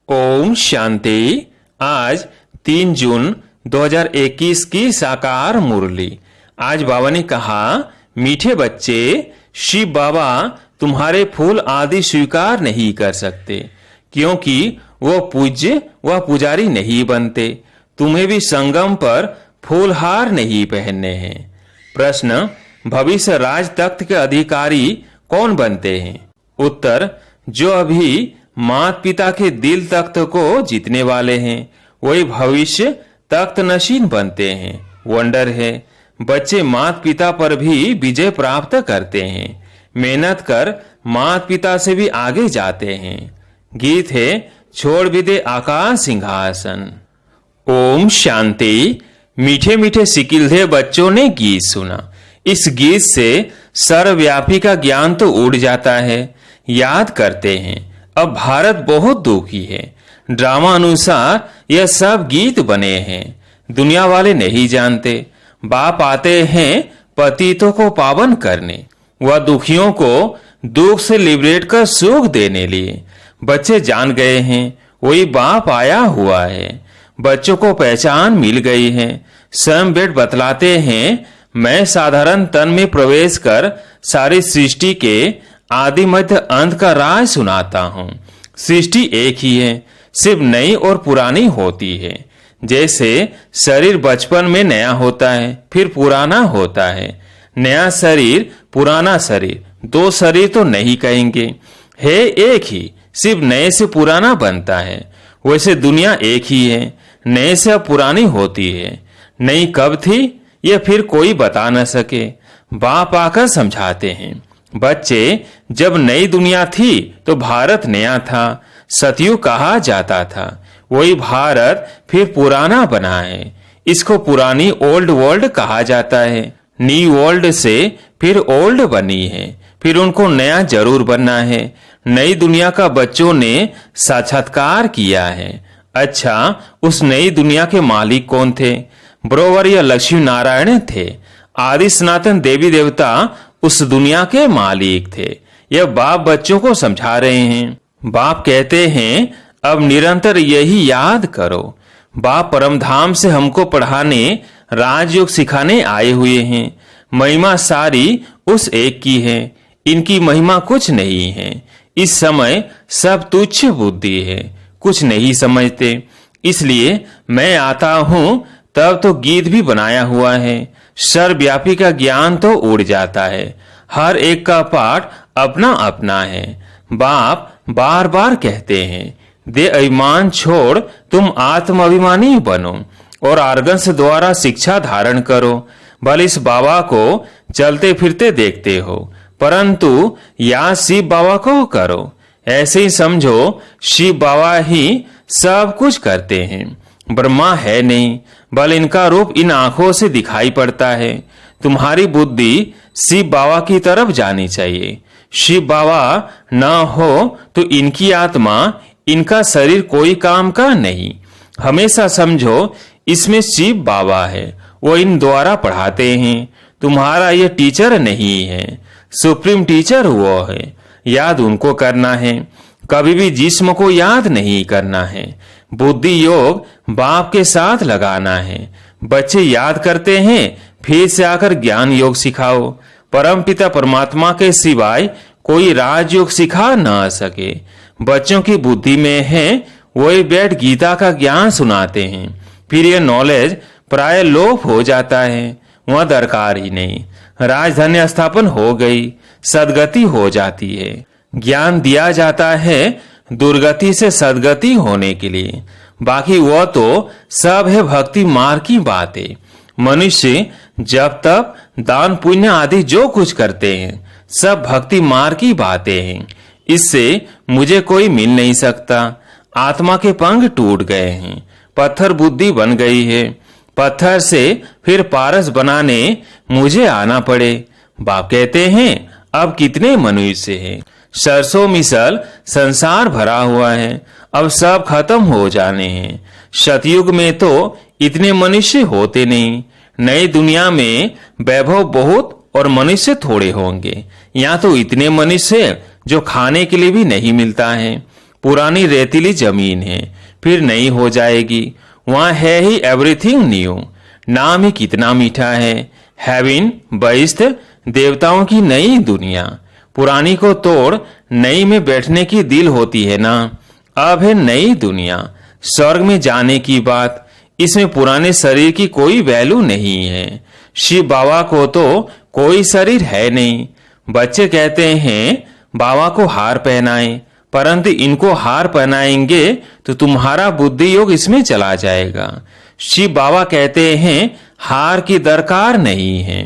ओम शांति। आज 3 जून 2021 की साकार मुरली। आज बाबा ने कहा, मीठे बच्चे, शिव बाबा तुम्हारे फूल आदि स्वीकार नहीं कर सकते क्योंकि वो पूज्य व पुजारी नहीं बनते। तुम्हें भी संगम पर फूलहार नहीं पहनने हैं। प्रश्न, भविष्य राज तख्त के अधिकारी कौन बनते हैं? उत्तर, जो अभी माता पिता के दिल तख्त को जीतने वाले हैं वही भविष्य तख्त नशीन बनते हैं। वंडर है, बच्चे माता पिता पर भी विजय प्राप्त करते हैं। मेहनत कर माता पिता से भी आगे जाते हैं। गीत है, छोड़ भी दे आकाश सिंहासन। ओम शांति। मीठे मीठे सिकिलधे बच्चों ने गीत सुना। इस गीत से सर्वव्यापी का ज्ञान तो उड़ जाता है। याद करते हैं, अब भारत बहुत दुखी है। ड्रामा अनुसार यह सब गीत बने हैं। दुनिया वाले नहीं जानते। बाप आते हैं पतितों को पावन करने, वह दुखियों को दुख से लिबरेट कर सुख देने लिए। बच्चे जान गए हैं वही बाप आया हुआ है। बच्चों को पहचान मिल गई है। स्वयं बेट बतलाते हैं, मैं साधारण तन में प्रवेश कर सारी सृष्टि के आदि मध्य अंत का राज सुनाता हूँ। सृष्टि एक ही है, सिर्फ नई और पुरानी होती है। जैसे शरीर बचपन में नया होता है, फिर पुराना होता है। नया शरीर, पुराना शरीर, दो शरीर तो नहीं कहेंगे, है एक ही, सिर्फ नए से पुराना बनता है। वैसे दुनिया एक ही है, नए से अब पुरानी होती है। नई कब थी यह फिर कोई बता न सके। बाप आकर समझाते हैं, बच्चे, जब नई दुनिया थी तो भारत नया था, सतयुग कहा जाता था। वही भारत फिर पुराना बना है। इसको पुरानी ओल्ड वर्ल्ड कहा जाता है। न्यू वर्ल्ड से फिर ओल्ड बनी है, फिर उनको नया जरूर बनना है। नई दुनिया का बच्चों ने साक्षात्कार किया है। अच्छा, उस नई दुनिया के मालिक कौन थे? बरोबर या लक्ष्मी नारायण थे। आदि सनातन देवी देवता उस दुनिया के मालिक थे। यह बाप बच्चों को समझा रहे हैं। बाप कहते हैं, अब निरंतर यही याद करो। बाप परम धाम से हमको पढ़ाने, राजयोग सिखाने आए हुए हैं। महिमा सारी उस एक की है, इनकी महिमा कुछ नहीं है। इस समय सब तुच्छ बुद्धि है, कुछ नहीं समझते। इसलिए मैं आता हूं तब तो गीत भी बनाया हुआ है। सर्वव्यापी का ज्ञान तो उड़ जाता है। हर एक का पाठ अपना अपना है। बाप बार बार कहते हैं, दे अभिमान छोड़ तुम आत्म अभिमानी बनो और आर्गन्स द्वारा शिक्षा धारण करो। भले इस बाबा को चलते फिरते देखते हो, परंतु याद शिव बाबा को करो। ऐसे ही समझो शिव बाबा ही सब कुछ करते हैं। ब्रह्मा है नहीं, बल इनका रूप इन आंखों से दिखाई पड़ता है। तुम्हारी बुद्धि शिव बाबा की तरफ जानी चाहिए। शिव बाबा न हो तो इनकी आत्मा, इनका शरीर कोई काम का नहीं। हमेशा समझो इसमें शिव बाबा है, वो इन द्वारा पढ़ाते हैं। तुम्हारा ये टीचर नहीं है, सुप्रीम टीचर वो है। याद उनको करना है, कभी भी जिस्म को याद नहीं करना है। बुद्धि योग बाप के साथ लगाना है। बच्चे याद करते हैं, फिर से आकर ज्ञान योग सिखाओ। परम पिता परमात्मा के सिवाय कोई राजयोग सिखा न सके। बच्चों की बुद्धि में है, वही बैठ गीता का ज्ञान सुनाते हैं। फिर यह नॉलेज प्राय लोप हो जाता है, वह दरकार ही नहीं। राजधानी स्थापन हो गई, सदगति हो जाती है। ज्ञान दिया जाता है दुर्गति से सदगति होने के लिए। बाकी वह तो सब है भक्ति मार्ग की बातें। मनुष्य जब तक दान पुण्य आदि जो कुछ करते हैं, सब भक्ति मार्ग की बातें हैं। इससे मुझे कोई मिल नहीं सकता। आत्मा के पंख टूट गए हैं, पत्थर बुद्धि बन गई है। पत्थर से फिर पारस बनाने मुझे आना पड़े। बाप कहते हैं, अब कितने मनुष्य हैं? सरसों मिसल संसार भरा हुआ है, अब सब खत्म हो जाने हैं। सतयुग में तो इतने मनुष्य होते नहीं। नई दुनिया में वैभव बहुत और मनुष्य थोड़े होंगे। यहाँ तो इतने मनुष्य जो खाने के लिए भी नहीं मिलता है। पुरानी रेतीली जमीन है, फिर नई हो जाएगी। वहां है ही एवरीथिंग न्यू। नाम ही कितना मीठा है, हेवन बहिष्ठ, देवताओं की नई दुनिया। पुरानी को तोड़ नई में बैठने की दिल होती है ना। अब है नई दुनिया, स्वर्ग में जाने की बात। इसमें पुराने शरीर की कोई वैल्यू नहीं है। शिव बाबा को तो कोई शरीर है नहीं। बच्चे कहते हैं बाबा को हार पहनाएं, परंतु इनको हार पहनाएंगे तो तुम्हारा बुद्धि योग इसमें चला जाएगा। शिव बाबा कहते हैं हार की दरकार नहीं है,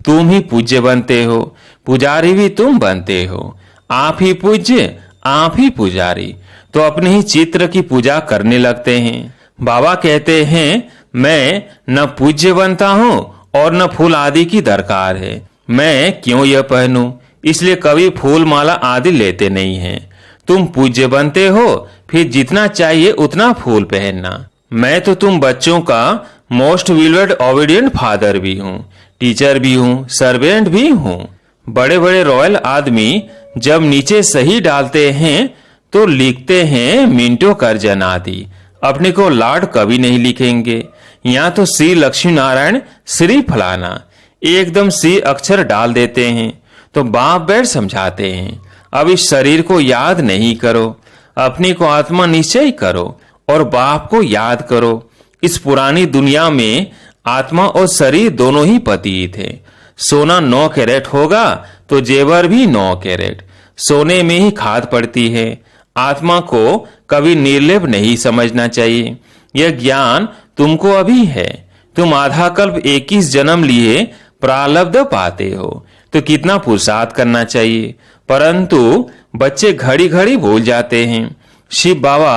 तुम ही पूज्य बनते हो, पुजारी भी तुम बनते हो। आप ही पूज्य, आप ही पुजारी। तो अपने ही चित्र की पूजा करने लगते हैं। बाबा कहते हैं मैं न पूज्य बनता हूँ और न फूल आदि की दरकार है। मैं क्यों यह पहनूं, इसलिए कभी फूल माला आदि लेते नहीं हैं। तुम पूज्य बनते हो, फिर जितना चाहिए उतना फूल पहनना। मैं तो तुम बच्चों का मोस्ट विल्वेड ओबीडियंट फादर भी हूँ, टीचर भी हूँ, सर्वेंट भी हूँ। बड़े बड़े रॉयल आदमी जब नीचे सही डालते हैं तो लिखते हैं मिंटो करजन आदि, अपने को लॉर्ड कभी नहीं लिखेंगे। यहाँ तो श्री लक्ष्मी नारायण श्री फलाना एकदम सी अक्षर डाल देते हैं। तो बाप बैठ समझाते हैं अब इस शरीर को याद नहीं करो, अपने को आत्मा निश्चय करो और बाप को याद करो। इस पुरानी दुनिया में आत्मा और शरीर दोनों ही पतित है। सोना 9 कैरेट होगा तो जेवर भी 9 कैरेट। सोने में ही खाद पड़ती है। आत्मा को कभी निर्लेप नहीं समझना चाहिए। यह ज्ञान तुमको अभी है। तुम आधा कल्प 21 जन्म लिए प्रारब्ध पाते हो तो कितना पुरुषार्थ करना चाहिए, परंतु बच्चे घड़ी घड़ी भूल जाते हैं। शिव बाबा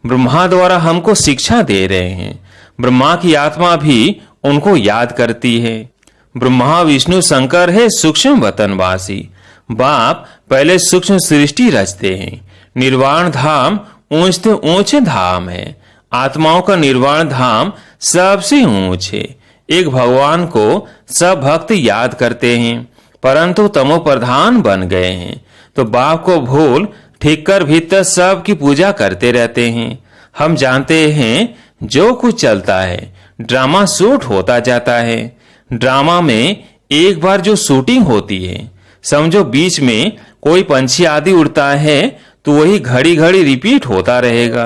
ब्रह्मा द्वारा हमको शिक्षा दे रहे हैं। ब्रह्मा की आत्मा भी उनको याद करती है। ब्रह्मा विष्णु शंकर है सूक्ष्म वतनवासी। बाप पहले सूक्ष्म सृष्टि रचते हैं। निर्वाण धाम ऊंच से ऊंच धाम है। आत्माओं का निर्वाण धाम सबसे ऊंच है। एक भगवान को सब भक्त याद करते हैं, परंतु तमो प्रधान बन गए हैं तो बाप को भूल ठीक कर भीतर सब की पूजा करते रहते हैं। हम जानते हैं जो कुछ चलता है ड्रामा शूट होता जाता है। ड्रामा में एक बार जो शूटिंग होती है, समझो बीच में कोई पंछी आदि उड़ता है तो वही घड़ी घड़ी रिपीट होता रहेगा।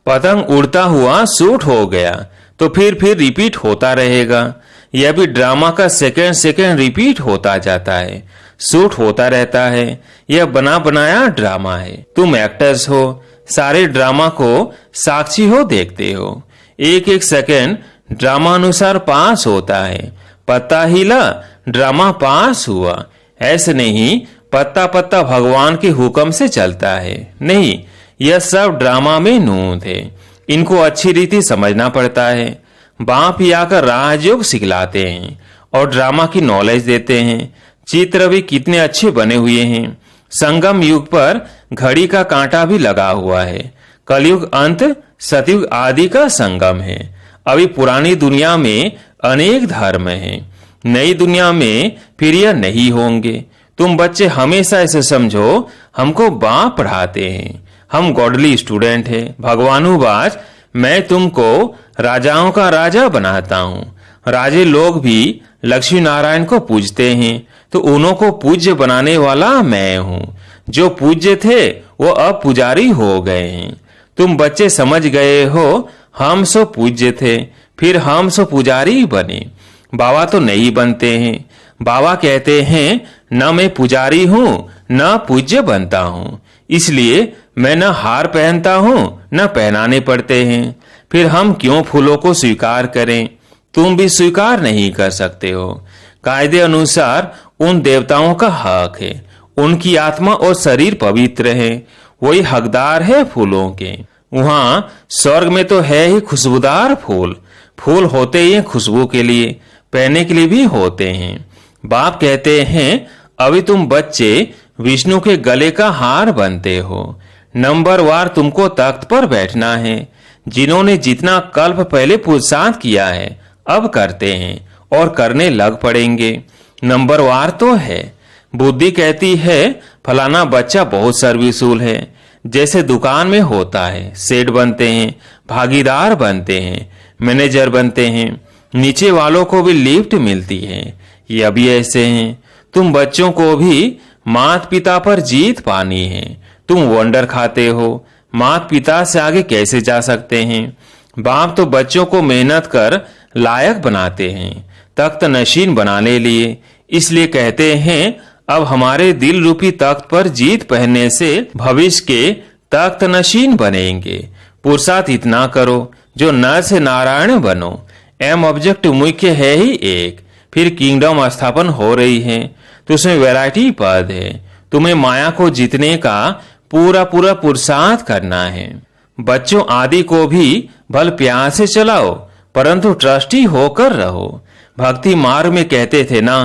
पतंग उड़ता हुआ शूट हो गया तो फिर रिपीट होता रहेगा। यह भी ड्रामा का सेकंड सेकंड रिपीट होता जाता है, शूट होता रहता है। यह बना बनाया ड्रामा है। तुम एक्टर्स हो, सारे ड्रामा को साक्षी हो, देखते हो। एक एक सेकंड ड्रामा अनुसार पास होता है। पत्ता हिला, ड्रामा पास हुआ। ऐसे नहीं पत्ता पत्ता भगवान के हुक्म से चलता है, नहीं, यह सब ड्रामा में नूंद है। इनको अच्छी रीति समझना पड़ता है। बाप ही आकर राजयोग सिखलाते हैं और ड्रामा की नॉलेज देते हैं। चित्र भी कितने अच्छे बने हुए हैं। संगम युग पर घड़ी का कांटा भी लगा हुआ है। कलयुग अंत सतयुग आदि का संगम है। अभी पुरानी दुनिया में अनेक धर्म हैं, नई दुनिया में फिर यह नहीं होंगे। तुम बच्चे हमेशा ऐसे समझो हमको बाप पढ़ाते हैं, हम गॉडली स्टूडेंट हैं। भगवानुवाच मैं तुमको राजाओं का राजा बनाता हूँ। राजे लोग भी लक्ष्मी नारायण को पूजते हैं तो उन्हों को पूज्य बनाने वाला मैं हूँ। जो पूज्य थे वो अब पुजारी हो गए हैं। तुम बच्चे समझ गए हो हम सो पूज्य थे, फिर हम सो पुजारी बने। बाबा तो नहीं बनते हैं। बाबा कहते हैं न मैं पुजारी हूँ न पूज्य बनता हूँ, इसलिए मैं न हार पहनता हूँ न पहनाने पड़ते हैं। फिर हम क्यों फूलों को स्वीकार करें? तुम भी स्वीकार नहीं कर सकते हो। कायदे अनुसार उन देवताओं का हक है, उनकी आत्मा और शरीर पवित्र है, वही हकदार है फूलों के। वहाँ स्वर्ग में तो है ही खुशबूदार फूल। फूल होते ही खुशबू के लिए, पहनने के लिए भी होते हैं। बाप कहते हैं अभी तुम बच्चे विष्णु के गले का हार बनते हो। नंबर वार तुमको तख्त पर बैठना है। जिन्होंने जितना कल्प पहले पुरुषार्थ किया है अब करते हैं और करने लग पड़ेंगे। नंबर वार तो है। बुद्धि कहती है फलाना बच्चा बहुत सर्विसफुल है, जैसे दुकान में होता है। सेठ बनते हैं, भागीदार बनते हैं, मैनेजर बनते हैं, नीचे वालों को भी लिफ्ट मिलती है। ये भी ऐसे हैं। तुम बच्चों को भी माता पिता पर जीत पानी है। तुम वंडर खाते हो, माता पिता से आगे कैसे जा सकते हैं? बाप तो बच्चों को मेहनत कर लायक बनाते हैं, तख्त नशीन बनाने लिए। इसलिए कहते हैं अब हमारे दिल रूपी तख्त पर जीत पहनने से भविष्य के तख्त नशीन बनेंगे। पुरुषार्थ इतना करो जो नर से नारायण बनो। एम ऑब्जेक्ट मुख्य है ही एक, फिर किंगडम स्थापन हो रही है तो उसमें वैरायटी पद है। तुम्हें माया को जीतने का पूरा पूरा पुरुषार्थ करना है। बच्चों आदि को भी भल प्यार से चलाओ, परंतु ट्रस्टी होकर रहो। भक्ति मार्ग में कहते थे ना,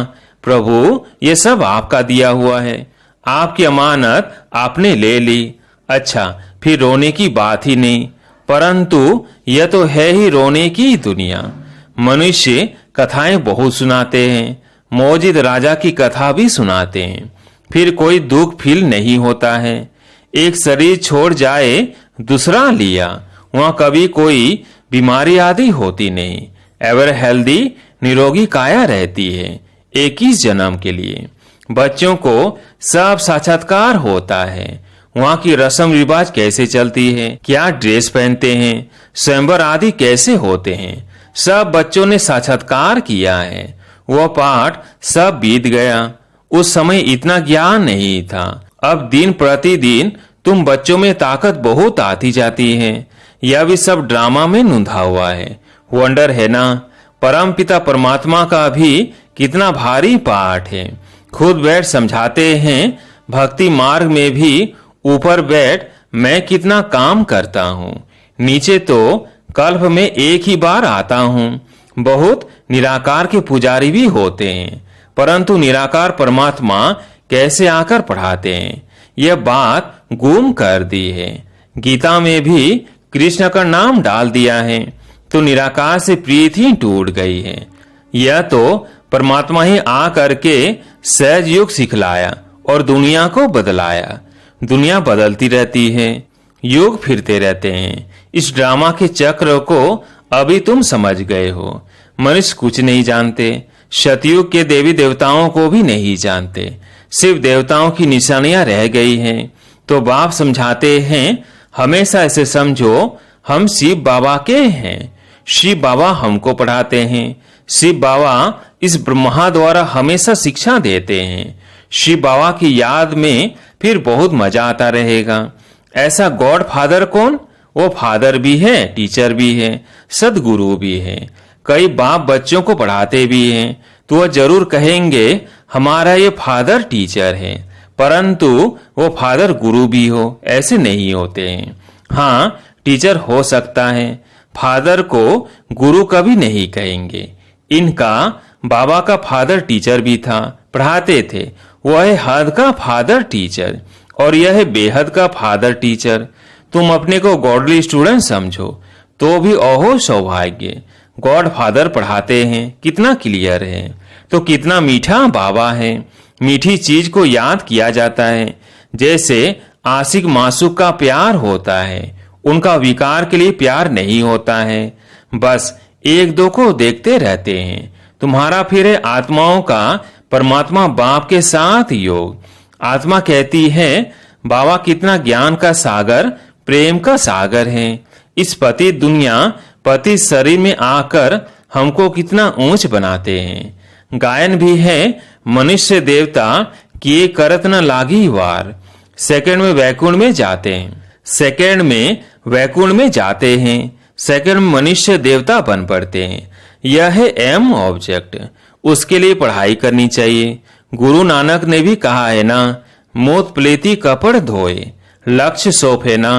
प्रभु ये सब आपका दिया हुआ है, आपकी अमानत आपने ले ली। अच्छा, फिर रोने की बात ही नहीं। परंतु यह तो है ही रोने की दुनिया। मनुष्य कथाएं बहुत सुनाते हैं, मौजिद राजा की कथा भी सुनाते हैं, फिर कोई दुख फील नहीं होता है। एक शरीर छोड़ जाए दूसरा लिया, वहां कभी कोई बीमारी आदि होती नहीं। एवर हेल्दी निरोगी काया रहती है 21 जन्म के लिए। बच्चों को सब साक्षात्कार होता है। वहां की रस्म रिवाज कैसे चलती है, क्या ड्रेस पहनते हैं, स्वयंवर आदि कैसे होते हैं, सब बच्चों ने साक्षात्कार किया है। वह पाठ सब बीत गया। उस समय इतना ज्ञान नहीं था। अब दिन प्रतिदिन तुम बच्चों में ताकत बहुत आती जाती है। यह भी सब ड्रामा में नूंधा हुआ है। वंडर है ना, परम पिता परमात्मा का भी कितना भारी पाठ है। खुद बैठ समझाते हैं। भक्ति मार्ग में भी ऊपर बैठ मैं कितना काम करता हूँ, नीचे तो कल्प में एक ही बार आता हूँ। बहुत निराकार के पुजारी भी होते हैं, परंतु निराकार परमात्मा कैसे आकर पढ़ाते हैं, यह बात गुम कर दी है। गीता में भी कृष्ण का नाम डाल दिया है तो निराकार से प्रीति ही टूट गई है। यह तो परमात्मा ही आ करके सहज युग सिखलाया और दुनिया को बदलाया। दुनिया बदलती रहती है, युग फिरते रहते हैं। इस ड्रामा के चक्र को अभी तुम समझ गए हो। मनुष्य कुछ नहीं जानते, सतयुग के देवी देवताओं को भी नहीं जानते, सिर्फ देवताओं की निशानियां रह गई हैं। तो बाप समझाते हैं हमेशा ऐसे समझो हम शिव बाबा के हैं। शिव बाबा हमको पढ़ाते हैं। शिव बाबा इस ब्रह्मा द्वारा हमेशा शिक्षा देते हैं। शिव बाबा की याद में फिर बहुत मजा आता रहेगा। ऐसा गॉड फादर कौन? वो फादर भी है, टीचर भी है, सदगुरु भी है। कई बाप बच्चों को पढ़ाते भी हैं तो वह जरूर कहेंगे हमारा ये फादर टीचर है, परंतु वो फादर गुरु भी हो, ऐसे नहीं होते हैं। हाँ, टीचर हो सकता है, फादर को गुरु कभी नहीं कहेंगे। इनका बाबा का फादर टीचर भी था, पढ़ाते थे। वह है हद का फादर टीचर और यह है बेहद का फादर टीचर। तुम अपने को गॉडली स्टूडेंट समझो तो भी ओहो सौभाग्य। गॉड फादर पढ़ाते हैं, कितना क्लियर है। तो कितना मीठा बाबा है। मीठी चीज को याद किया जाता है। जैसे आशिक मासूक का प्यार होता है, उनका विकार के लिए प्यार नहीं होता है, बस एक दो को देखते रहते हैं। तुम्हारा फिर है आत्माओं का परमात्मा बाप के साथ योग। आत्मा कहती है बाबा कितना ज्ञान का सागर, प्रेम का सागर है। इस पति दुनिया पति शरीर में आकर हमको कितना ऊंच बनाते हैं। गायन भी है मनुष्य देवता किए करत न लागी वार। सेकंड में वैकुंठ में जाते हैं, सेकंड में वैकुंठ में जाते हैं, सेकंड में मनुष्य देवता बन पड़ते हैं। यह है एम ऑब्जेक्ट। उसके लिए पढ़ाई करनी चाहिए। गुरु नानक ने भी कहा है ना, मोत प्लेती कपड़ धोए, लक्ष्य सौंपे ना।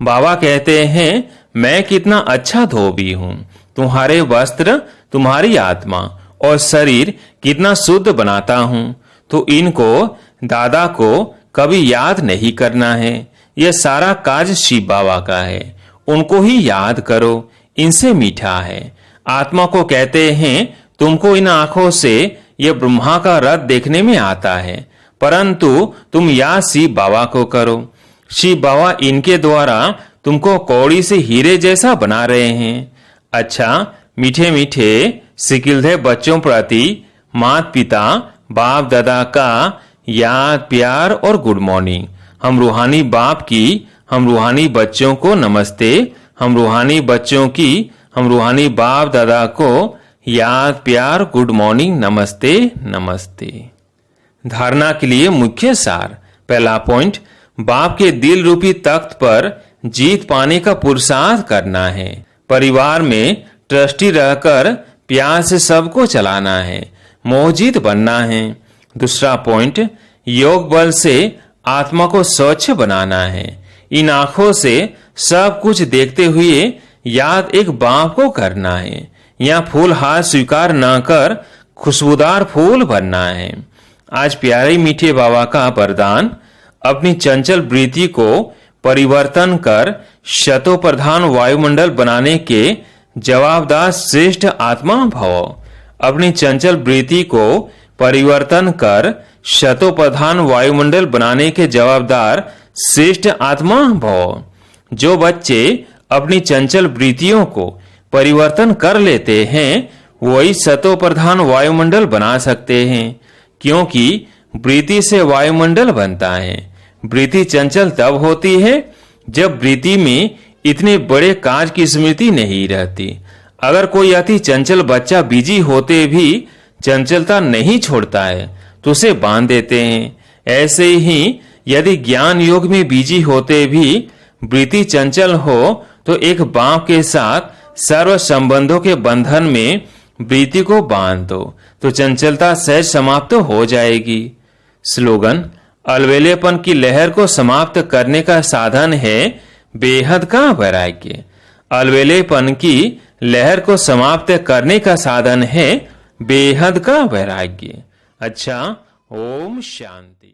बाबा कहते हैं मैं कितना अच्छा धोबी हूँ। तुम्हारे वस्त्र, तुम्हारी आत्मा और शरीर कितना शुद्ध बनाता हूँ। तो इनको दादा को कभी याद नहीं करना है। यह सारा काज शिव बाबा का है, उनको ही याद करो, इनसे मीठा है। आत्मा को कहते हैं तुमको इन आंखों से यह ब्रह्मा का रथ देखने में आता है, परंतु तुम याद शिव बाबा को करो। शिव बाबा इनके द्वारा तुमको कौड़ी से हीरे जैसा बना रहे हैं। अच्छा, मीठे मीठे सिकिलधे बच्चों प्रति माता पिता बाप दादा का याद प्यार और गुड मॉर्निंग। हम रूहानी बाप की हम रूहानी बच्चों को नमस्ते, हम रूहानी बच्चों की हम रूहानी बाप दादा को याद प्यार गुड मॉर्निंग नमस्ते नमस्ते। धारणा के लिए मुख्य सार। पहला पॉइंट, बाप के दिल रूपी तख्त पर जीत पाने का पुरुषार्थ करना है। परिवार में ट्रस्टी रहकर प्यार से सबको चलाना है, मोहजीत बनना है। दूसरा पॉइंट, योग बल से आत्मा को स्वच्छ बनाना है। इन आंखों से सब कुछ देखते हुए याद एक बाप को करना है। यहाँ फूल हार स्वीकार न कर खुशबूदार फूल बनना है। आज प्यारे मीठे बाबा का वरदान, अपनी चंचल वृत्ति को परिवर्तन कर शतो प्रधान वायुमंडल बनाने के जवाबदार श्रेष्ठ आत्मा भव। अपनी चंचल वृत्ति को परिवर्तन कर शतो प्रधान वायुमंडल बनाने के जवाबदार श्रेष्ठ आत्मा भव। जो बच्चे अपनी चंचल वृत्तियों को परिवर्तन कर लेते हैं वही शतो प्रधान वायुमंडल बना सकते हैं, क्योंकि वृत्ति से वायुमंडल बनता है। वृत्ति चंचल तब होती है जब वृत्ति में इतने बड़े काज की स्मृति नहीं रहती। अगर कोई अति चंचल बच्चा बिजी होते भी चंचलता नहीं छोड़ता है तो उसे बांध देते हैं। ऐसे ही यदि ज्ञान योग में बिजी होते भी वृत्ति चंचल हो तो एक बाप के साथ सर्व संबंधों के बंधन में वृत्ति को बांध दो तो चंचलता सहज समाप्त हो जाएगी। स्लोगन, अलवेलेपन की लहर को समाप्त करने का साधन है बेहद का वैराग्य। अलवेलेपन की लहर को समाप्त करने का साधन है बेहद का वैराग्य। अच्छा, ओम शांति।